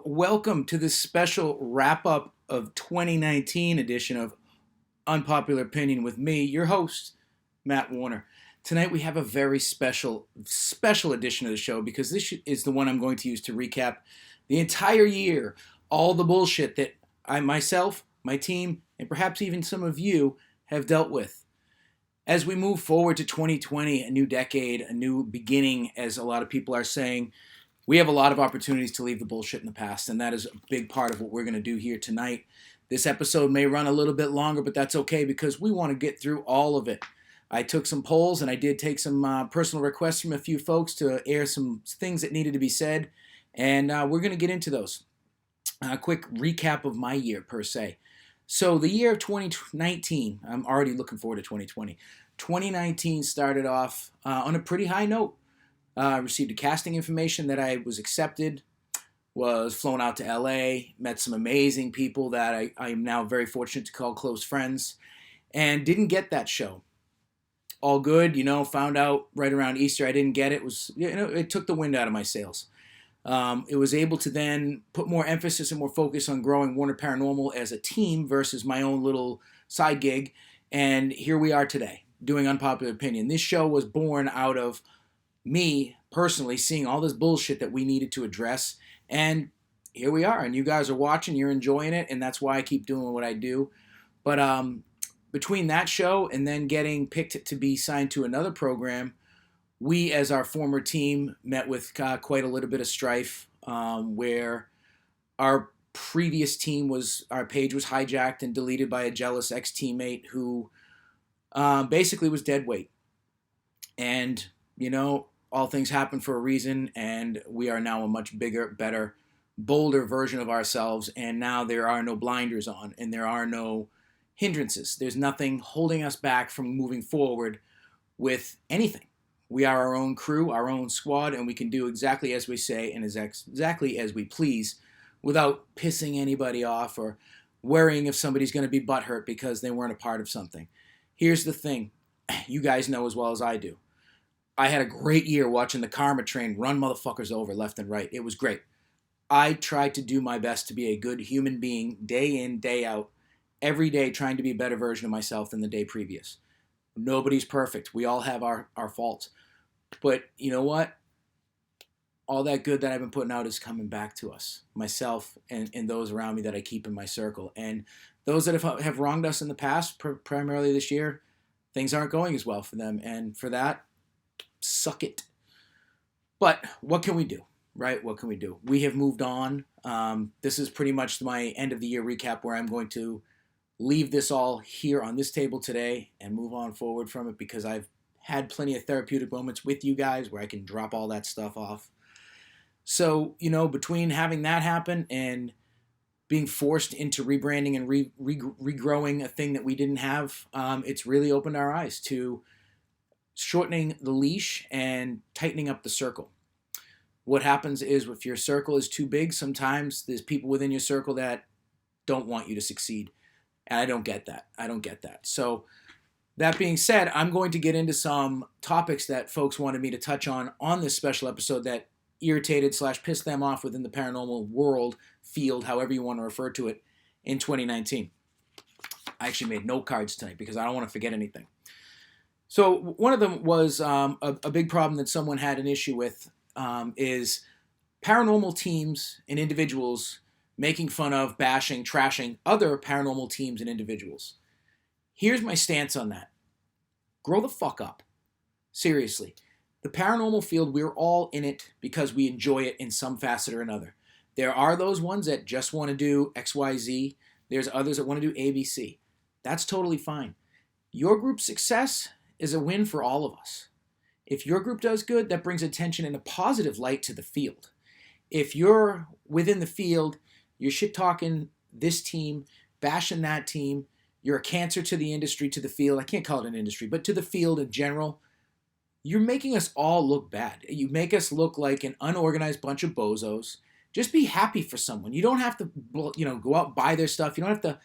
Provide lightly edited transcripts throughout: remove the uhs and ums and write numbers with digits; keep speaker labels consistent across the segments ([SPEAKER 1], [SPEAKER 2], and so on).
[SPEAKER 1] welcome to this special wrap up of 2019 edition of Unpopular Opinion with me, your host, Matt Warner. Tonight we have a very special edition of the show because this is the one I'm going to use to recap the entire year, all the bullshit that I myself, my team, and perhaps even some of you have dealt with. As we move forward to 2020, a new decade, a new beginning, as a lot of people are saying, we have a lot of opportunities to leave the bullshit in the past, and that is a big part of what we're going to do here tonight. This episode may run a little bit longer, but that's okay because we want to get through all of it. I took some polls, and I did take some personal requests from a few folks to air some things that needed to be said, and we're going to get into those. A quick recap of my year, per se. So the year of 2019, I'm already looking forward to 2020. 2019 started off on a pretty high note. Received a casting information that I was accepted, was flown out to LA, met some amazing people that I am now very fortunate to call close friends, and didn't get that show. All good, found out right around Easter I didn't get it. It took the wind out of my sails. It was able to then put more emphasis and more focus on growing Warner Paranormal as a team versus my own little side gig, and here we are today, doing Unpopular Opinion. This show was born out of me personally seeing all this bullshit that we needed to address, and here we are, and you guys are watching, you're enjoying it, and that's why I keep doing what I do. But between that show and then getting picked to be signed to another program, we as our former team met with quite a little bit of strife, where our previous team our page was hijacked and deleted by a jealous ex-teammate who basically was dead weight. And all things happen for a reason, and we are now a much bigger, better, bolder version of ourselves, and now there are no blinders on, and there are no hindrances. There's nothing holding us back from moving forward with anything. We are our own crew, our own squad, and we can do exactly as we say and exactly as we please without pissing anybody off or worrying if somebody's going to be butthurt because they weren't a part of something. Here's the thing. You guys know as well as I do. I had a great year watching the karma train run motherfuckers over left and right. It was great. I tried to do my best to be a good human being day in, day out, every day trying to be a better version of myself than the day previous. Nobody's perfect. We all have our faults. But you know what? All that good that I've been putting out is coming back to us, myself and those around me that I keep in my circle. And those that have wronged us in the past, primarily this year, things aren't going as well for them. And for that, suck it. But what can we do, right? What can we do? We have moved on. This is pretty much my end of the year recap where I'm going to leave this all here on this table today and move on forward from it because I've had plenty of therapeutic moments with you guys where I can drop all that stuff off. So, between having that happen and being forced into rebranding and regrowing a thing that we didn't have, it's really opened our eyes to shortening the leash and tightening up the circle. What happens is if your circle is too big, sometimes there's people within your circle that don't want you to succeed. And I don't get that. So that being said, I'm going to get into some topics that folks wanted me to touch on this special episode that irritated/pissed them off within the paranormal world, field, however you want to refer to it, in 2019. I actually made note cards tonight because I don't want to forget anything. So one of them was a big problem that someone had an issue with is paranormal teams and individuals making fun of, bashing, trashing other paranormal teams and individuals. Here's my stance on that. Grow the fuck up. Seriously. The paranormal field, we're all in it because we enjoy it in some facet or another. There are those ones that just want to do XYZ. There's others that want to do ABC. That's totally fine. Your group's success is a win for all of us. If your group does good, that brings attention in a positive light to the field. If you're within the field, you're shit-talking this team, bashing that team, you're a cancer to the industry, to the field. I can't call it an industry, but to the field in general. You're making us all look bad. You make us look like an unorganized bunch of bozos. Just be happy for someone. You don't have to, go out and buy their stuff. You don't have to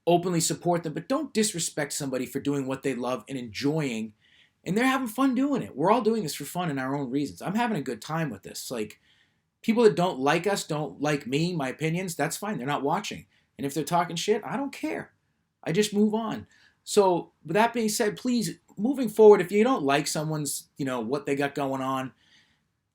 [SPEAKER 1] openly support them, but don't disrespect somebody for doing what they love and enjoying, and they're having fun doing it. We're all doing this for fun and our own reasons. I'm having a good time with this. People that don't like us, don't like me, my opinions, that's fine. They're not watching. And if they're talking shit, I don't care. I just move on. So, with that being said, please, moving forward, if you don't like someone's, what they got going on,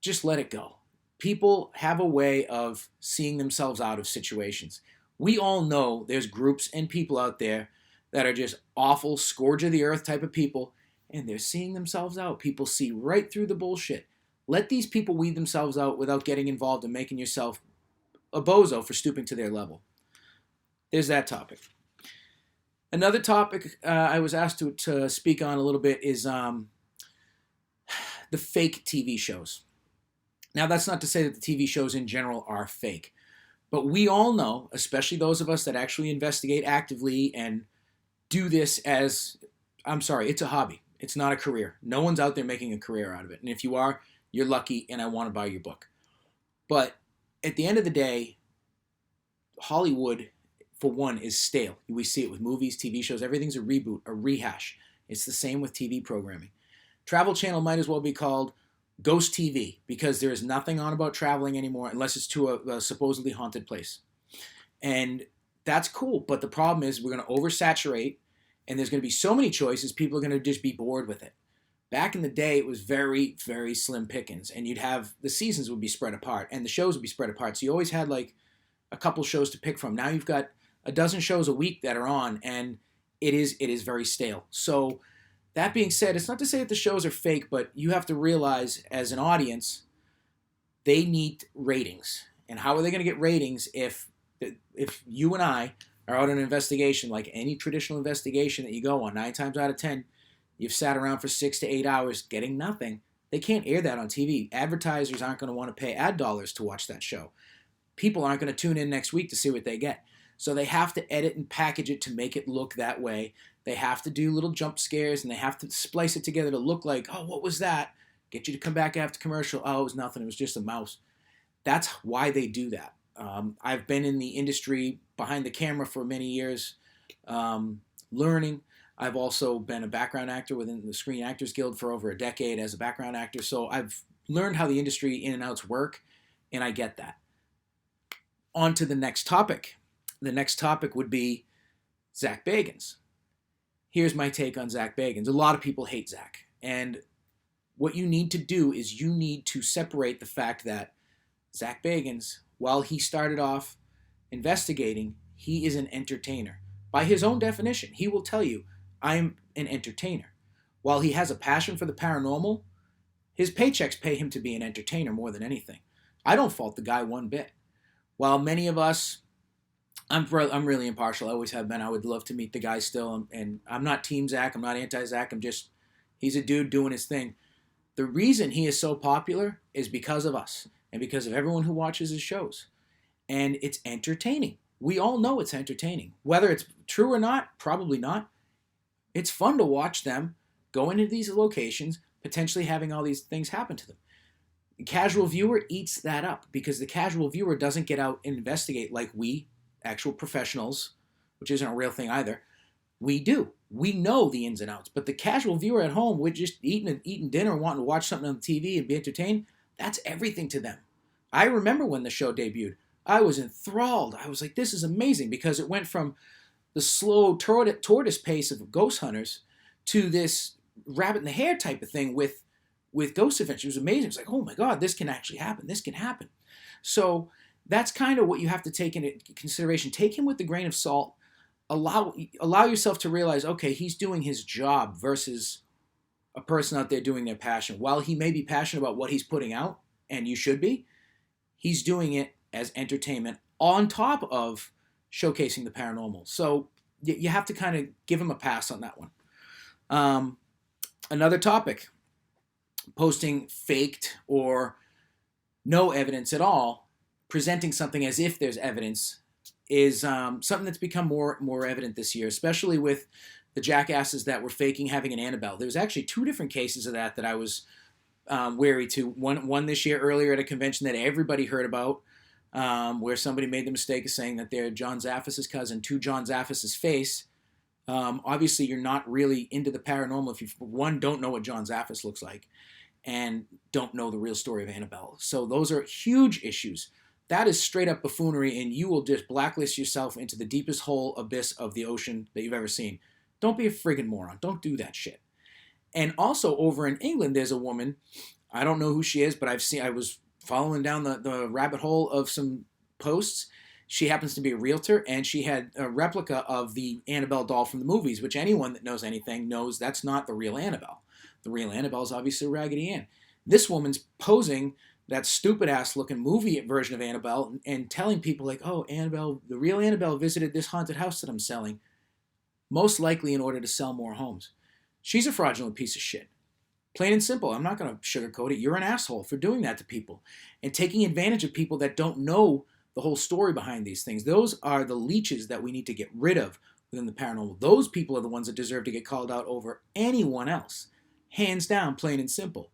[SPEAKER 1] just let it go. People have a way of seeing themselves out of situations. We all know there's groups and people out there that are just awful, scourge of the earth type of people, and they're seeing themselves out. People see right through the bullshit. Let these people weed themselves out without getting involved and making yourself a bozo for stooping to their level. There's that topic. Another topic I was asked to speak on a little bit is the fake TV shows. Now, that's not to say that the TV shows in general are fake, but we all know, especially those of us that actually investigate actively and do this it's a hobby. It's not a career. No one's out there making a career out of it. And if you are, you're lucky, and I want to buy your book. But at the end of the day, Hollywood, for one, is stale. We see it with movies, TV shows. Everything's a reboot, a rehash. It's the same with TV programming. Travel Channel might as well be called Ghost TV because there is nothing on about traveling anymore unless it's to a supposedly haunted place. And that's cool, but the problem is we're going to oversaturate, and there's going to be so many choices, people are going to just be bored with it. Back in the day, it was very, very slim pickings, and the seasons would be spread apart, and the shows would be spread apart. So you always had like a couple shows to pick from. Now you've got a dozen shows a week that are on, and it is very stale. So that being said, it's not to say that the shows are fake, but you have to realize as an audience, they need ratings. And how are they going to get ratings if you and I are out on an investigation, like any traditional investigation that you go on, 9 times out of 10, you've sat around for 6 to 8 hours getting nothing. They can't air that on TV. Advertisers aren't going to want to pay ad dollars to watch that show. People aren't going to tune in next week to see what they get. So they have to edit and package it to make it look that way. They have to do little jump scares, and they have to splice it together to look like, oh, what was that? Get you to come back after commercial. Oh, it was nothing. It was just a mouse. That's why they do that. I've been in the industry behind the camera for many years, learning. I've also been a background actor within the Screen Actors Guild for over a decade as a background actor. So I've learned how the industry in and outs work, and I get that. On to the next topic. The next topic would be Zach Bagans. Here's my take on Zach Bagans. A lot of people hate Zach. And what you need to do is you need to separate the fact that Zach Bagans, while he started off investigating, he is an entertainer. By his own definition, he will tell you, I'm an entertainer. While he has a passion for the paranormal, his paychecks pay him to be an entertainer more than anything. I don't fault the guy one bit. While many of us, I'm really impartial. I always have been. I would love to meet the guy still. And I'm not Team Zach. I'm not anti-Zach. He's a dude doing his thing. The reason he is so popular is because of us and because of everyone who watches his shows. And it's entertaining. We all know it's entertaining. Whether it's true or not, probably not. It's fun to watch them go into these locations, potentially having all these things happen to them. The casual viewer eats that up because the casual viewer doesn't get out and investigate like we, actual professionals, which isn't a real thing either, we do. We know the ins and outs. But the casual viewer at home, we're just eating dinner, wanting to watch something on the TV and be entertained. That's everything to them. I remember when the show debuted. I was enthralled. I was like, this is amazing because it went from the slow tortoise pace of Ghost Hunters to this rabbit in the hare type of thing with Ghost Adventure. It was amazing. It was like, oh my God, this can actually happen. This can happen. So that's kind of what you have to take into consideration. Take him with a grain of salt. Allow yourself to realize, okay, he's doing his job versus a person out there doing their passion. While he may be passionate about what he's putting out, and you should be, he's doing it as entertainment on top of showcasing the paranormal. So you have to kind of give him a pass on that one. Another topic, posting faked or no evidence at all, presenting something as if there's evidence is something that's become more evident this year, especially with the jackasses that were faking having an Annabelle. There was actually 2 different cases of that I was wary to. One this year earlier at a convention that everybody heard about, where somebody made the mistake of saying that they're John Zaffis' cousin to John Zaffis' face. Obviously, you're not really into the paranormal if you, for one, don't know what John Zaffis looks like. and don't know the real story of Annabelle. So those are huge issues. That is straight up buffoonery, and you will just blacklist yourself into the deepest hole abyss of the ocean that you've ever seen. Don't be a friggin' moron. Don't do that shit. And also over in England, there's a woman. I don't know who she is, but I was following down the rabbit hole of some posts. She happens to be a realtor, and she had a replica of the Annabelle doll from the movies, which anyone that knows anything knows that's not the real Annabelle. The real Annabelle is obviously Raggedy Ann. This woman's posing that stupid ass looking movie version of Annabelle and telling people like, oh, Annabelle, the real Annabelle visited this haunted house that I'm selling, most likely in order to sell more homes. She's a fraudulent piece of shit. Plain and simple. I'm not going to sugarcoat it. You're an asshole for doing that to people and taking advantage of people that don't know the whole story behind these things. Those are the leeches that we need to get rid of within the paranormal. Those people are the ones that deserve to get called out over anyone else. Hands down, plain and simple.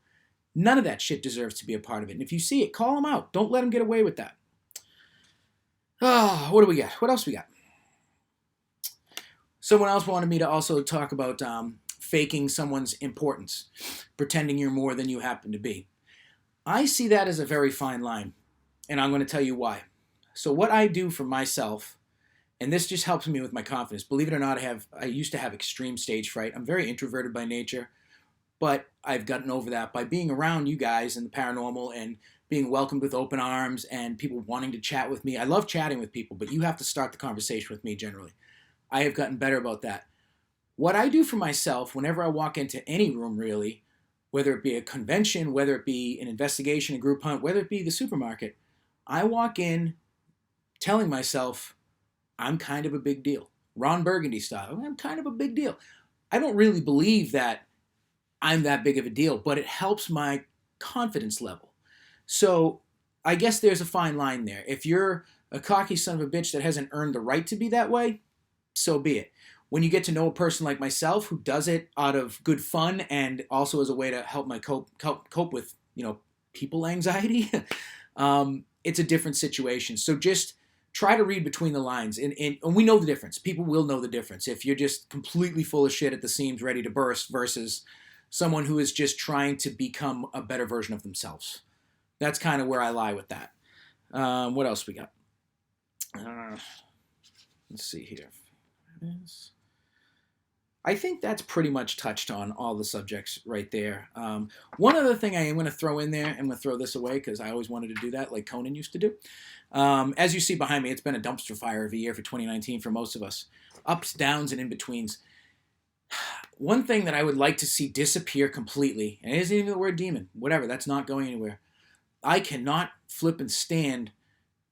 [SPEAKER 1] None of that shit deserves to be a part of it. And if you see it, call them out. Don't let them get away with that. Oh, what do we got? What else we got? Someone else wanted me to also talk about faking someone's importance, pretending you're more than you happen to be. I see that as a very fine line, and I'm going to tell you why. So what I do for myself, and this just helps me with my confidence. Believe it or not, I used to have extreme stage fright. I'm very introverted by nature, but I've gotten over that by being around you guys and the paranormal and being welcomed with open arms and people wanting to chat with me. I love chatting with people, but you have to start the conversation with me generally. I have gotten better about that. What I do for myself whenever I walk into any room, really, whether it be a convention, whether it be an investigation, a group hunt, whether it be the supermarket, I walk in telling myself I'm kind of a big deal. Ron Burgundy style. I'm kind of a big deal. I don't really believe that I'm that big of a deal, but it helps my confidence level. So I guess there's a fine line there. If you're a cocky son of a bitch that hasn't earned the right to be that way, so be it. When you get to know a person like myself who does it out of good fun and also as a way to help my cope with, people anxiety, it's a different situation. So just try to read between the lines. And we know the difference. People will know the difference. If you're just completely full of shit at the seams, ready to burst, versus someone who is just trying to become a better version of themselves. That's kind of where I lie with that. What else we got? Let's see here. I think that's pretty much touched on all the subjects right there. One other thing I am going to throw in there, I'm going to throw this away because I always wanted to do that like Conan used to do. As you see behind me, it's been a dumpster fire of a year for 2019 for most of us. Ups, downs, and in-betweens. One thing that I would like to see disappear completely, and it isn't even the word demon, whatever, that's not going anywhere. I cannot flip and stand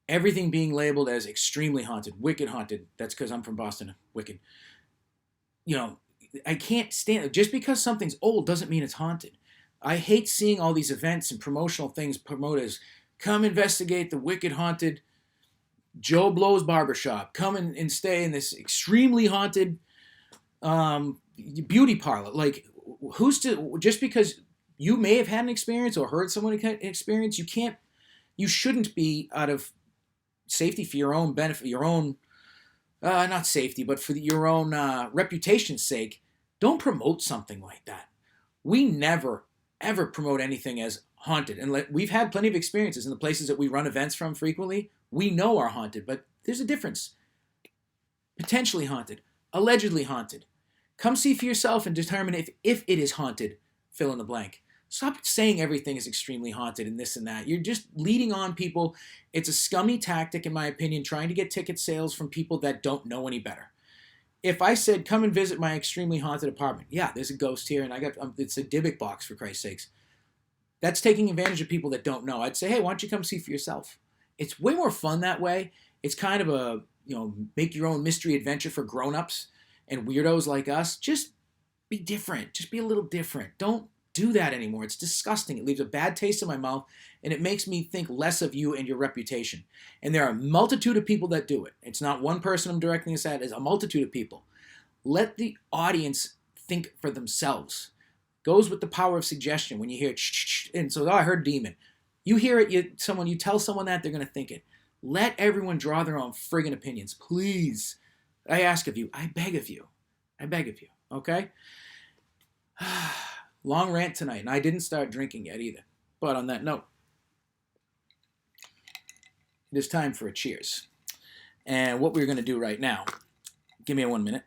[SPEAKER 1] everything being labeled as extremely haunted, wicked haunted. That's because I'm from Boston, wicked. I can't stand it. Just because something's old doesn't mean it's haunted. I hate seeing all these events and promotional things promoted as, come investigate the wicked haunted Joe Blow's barbershop. Come and stay in this extremely haunted beauty parlor. Like, just because you may have had an experience or heard someone experience, you shouldn't be, out of safety for your own benefit, your own, not safety, but for your own reputation's sake, don't promote something like that. We never, ever promote anything as haunted. And we've had plenty of experiences in the places that we run events from frequently. We know are haunted, but there's a difference. Potentially haunted, allegedly haunted. Come see for yourself and determine if it is haunted, fill in the blank. Stop saying everything is extremely haunted and this and that. You're just leading on people. It's a scummy tactic, in my opinion, trying to get ticket sales from people that don't know any better. If I said, come and visit my extremely haunted apartment, yeah, there's a ghost here, and it's a Dybbuk box, for Christ's sakes. That's taking advantage of people that don't know. I'd say, hey, why don't you come see for yourself? It's way more fun that way. It's kind of a, make your own mystery adventure for grown-ups and weirdos like us. Just be different. Just be a little different. Don't do that anymore. It's disgusting. It leaves a bad taste in my mouth, and it makes me think less of you and your reputation. And there are a multitude of people that do it. It's not one person I'm directing this at. It's a multitude of people. Let the audience think for themselves. Goes with the power of suggestion. When you hear and so, I heard demon. You hear it, you tell someone that, they're going to think it. Let everyone draw their own friggin' opinions. Please. I ask of you. I beg of you. I beg of you. Okay? Long rant tonight, and I didn't start drinking yet either. But on that note, it is time for a cheers. And what we're going to do right now, give me 1 minute.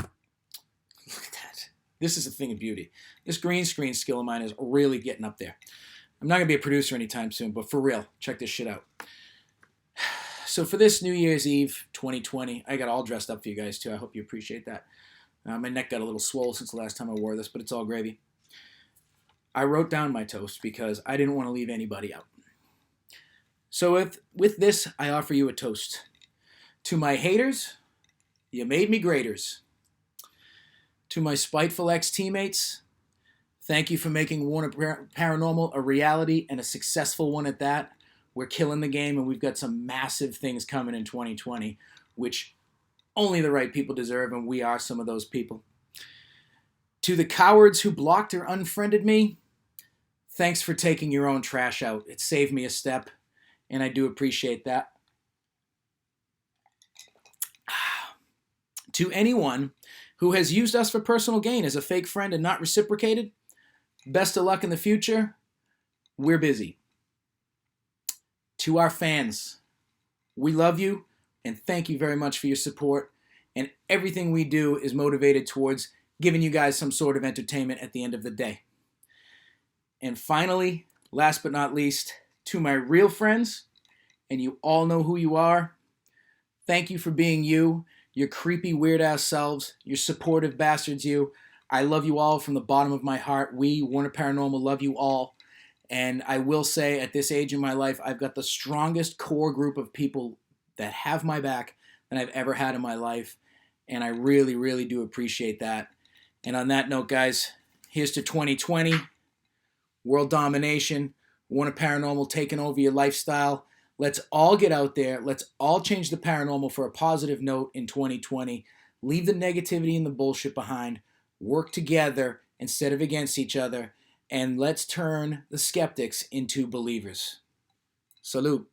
[SPEAKER 1] Look at that. This is a thing of beauty. This green screen skill of mine is really getting up there. I'm not going to be a producer anytime soon, but for real, check this shit out. So for this New Year's Eve 2020, I got all dressed up for you guys too. I hope you appreciate that. My neck got a little swole since the last time I wore this, but it's all gravy. I wrote down my toast because I didn't want to leave anybody out. So with this, I offer you a toast. To my haters, you made me graders. To my spiteful ex-teammates, thank you for making Warner Paranormal a reality and a successful one at that. We're killing the game, and we've got some massive things coming in 2020, which only the right people deserve, and we are some of those people. To the cowards who blocked or unfriended me, thanks for taking your own trash out. It saved me a step, and I do appreciate that. To anyone who has used us for personal gain as a fake friend and not reciprocated, best of luck in the future. We're busy. To our fans, we love you, and thank you very much for your support. And everything we do is motivated towards giving you guys some sort of entertainment at the end of the day. And finally, last but not least, to my real friends, and you all know who you are, thank you for being you, your creepy weird-ass selves, your supportive bastards you. I love you all from the bottom of my heart. We, Warner Paranormal, love you all. And I will say, at this age in my life, I've got the strongest core group of people that have my back than I've ever had in my life. And I really, really do appreciate that. And on that note, guys, here's to 2020. World domination. Warner Paranormal taking over your lifestyle. Let's all get out there. Let's all change the paranormal for a positive note in 2020. Leave the negativity and the bullshit behind. Work together instead of against each other. And let's turn the skeptics into believers. Salute.